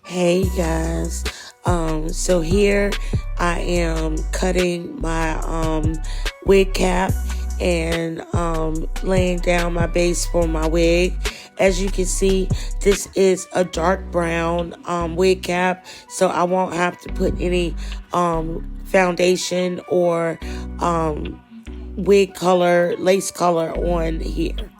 Hey guys, so here I am cutting my wig cap and laying down my base for my wig. As you can see, this is a dark brown wig cap, so I won't have to put any foundation or wig color, lace color on here.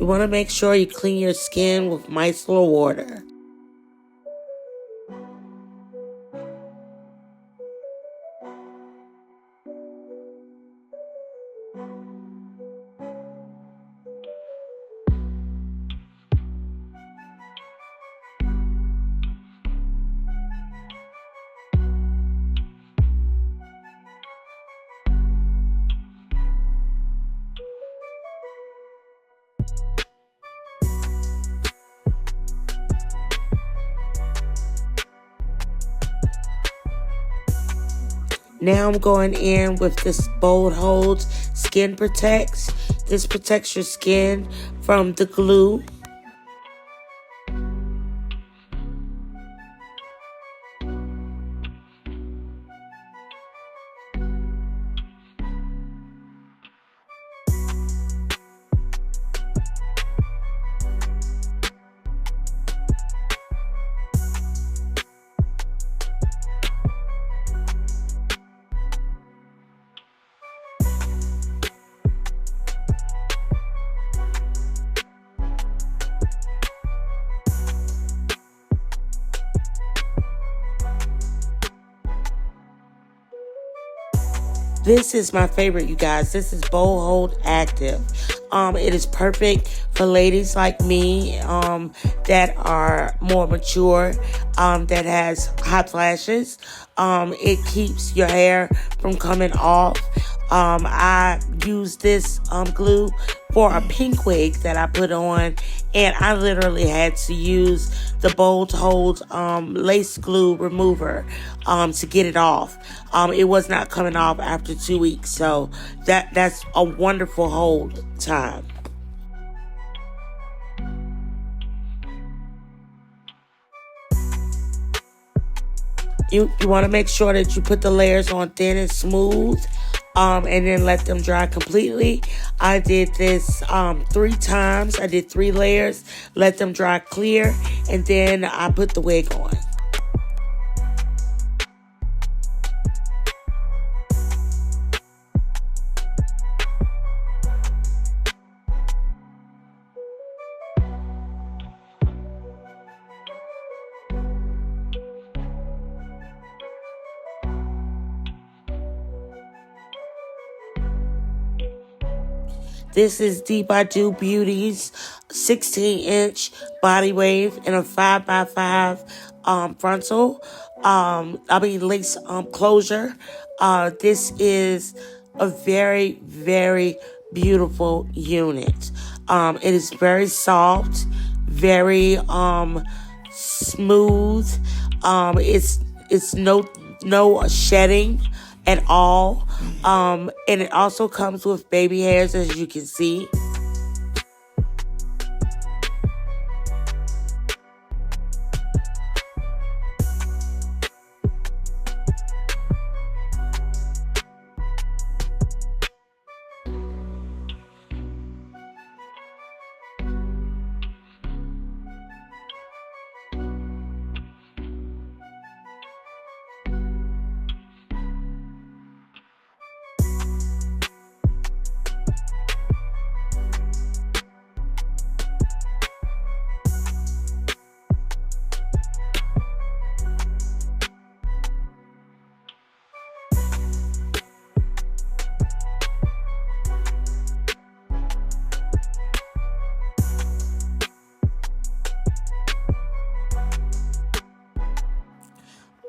You want to make sure you clean your skin with micellar water. Now I'm going in with this Bold Hold Skin Protects. This protects your skin from the glue. This is my favorite, you guys. This is Bold Hold Active. It is perfect for ladies like me that are more mature, that has hot flashes. It keeps your hair from coming off. I use this glue for a pink wig that I put on, and I literally had to use the Bold Hold lace glue remover to get it off. It was not coming off after 2 weeks, so that's a wonderful hold time. You want to make sure that you put the layers on thin and smooth, and then let them dry completely. I did this 3 times. I did 3 layers, let them dry clear, and then I put the wig on. This is dbadubeauty's 16-inch body wave in a 5x5 frontal. Lace closure. This is a very, very beautiful unit. It is very soft, very smooth. It's no shedding at all. And it also comes with baby hairs, as you can see.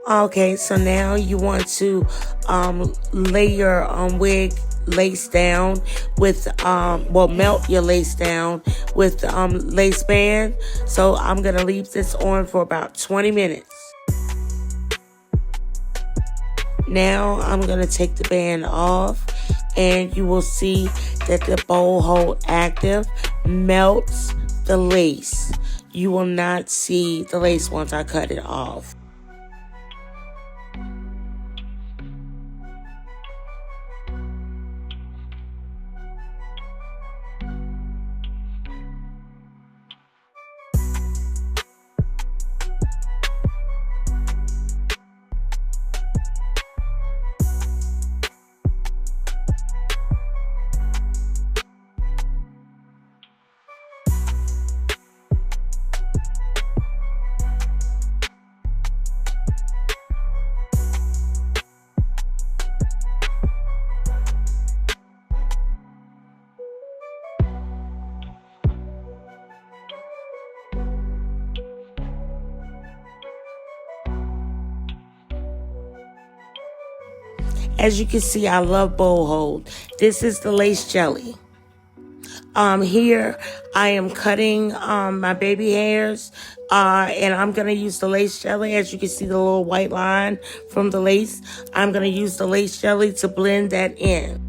Okay, so now you want to lay your wig lace down with melt your lace down with lace band. So I'm gonna leave this on for about 20 minutes. Now I'm gonna take the band off, and you will see that the bowl hold active melts the lace. You will not see the lace once I cut it off. As you can see, I love bowl hold. This is the lace jelly. Here I am cutting my baby hairs, and I'm gonna use the lace jelly. As you can see, the little white line from the lace. I'm gonna use the lace jelly to blend that in.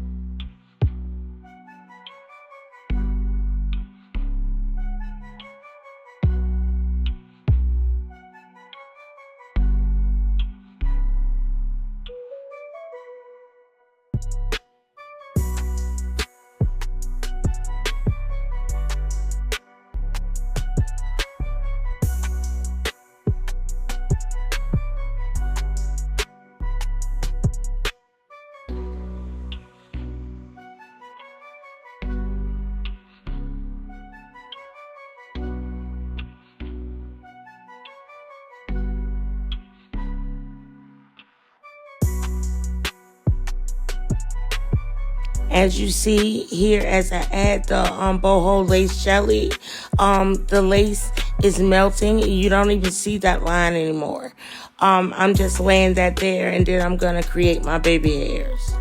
As you see here, as I add the boho lace jelly, the lace is melting. You don't even see that line anymore. I'm just laying that there, and then I'm gonna create my baby hairs.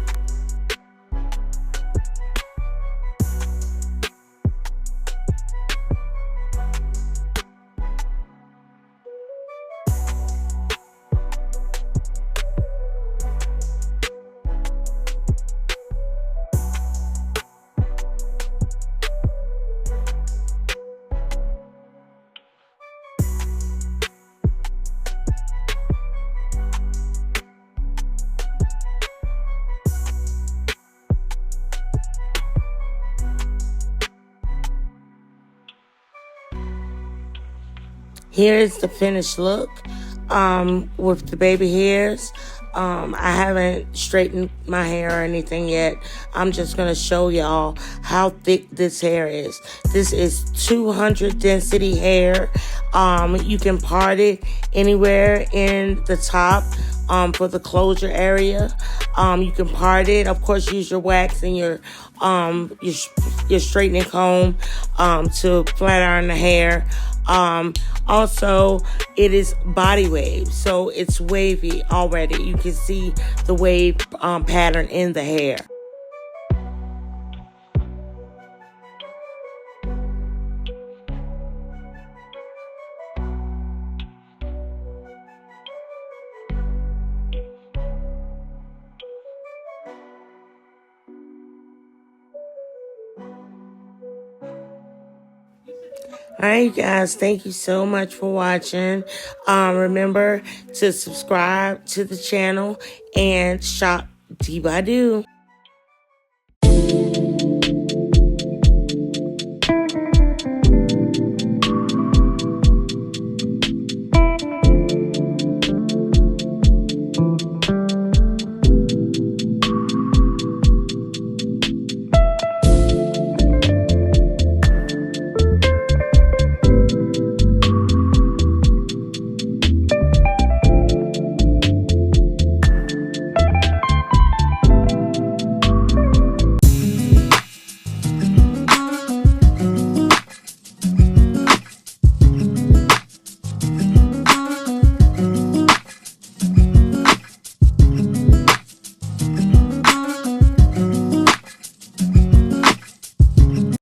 Here is the finished look with the baby hairs. I haven't straightened my hair or anything yet. I'm just going to show y'all how thick this hair is. This is 200 density hair. You can part it anywhere in the top for the closure area. You can part it. Of course, use your wax and your straightening comb to flat iron the hair. Also, it is body wave, so it's wavy already. You can see the wave pattern in the hair. All right, guys, thank you so much for watching. Remember to subscribe to the channel and shop dbadubeauty.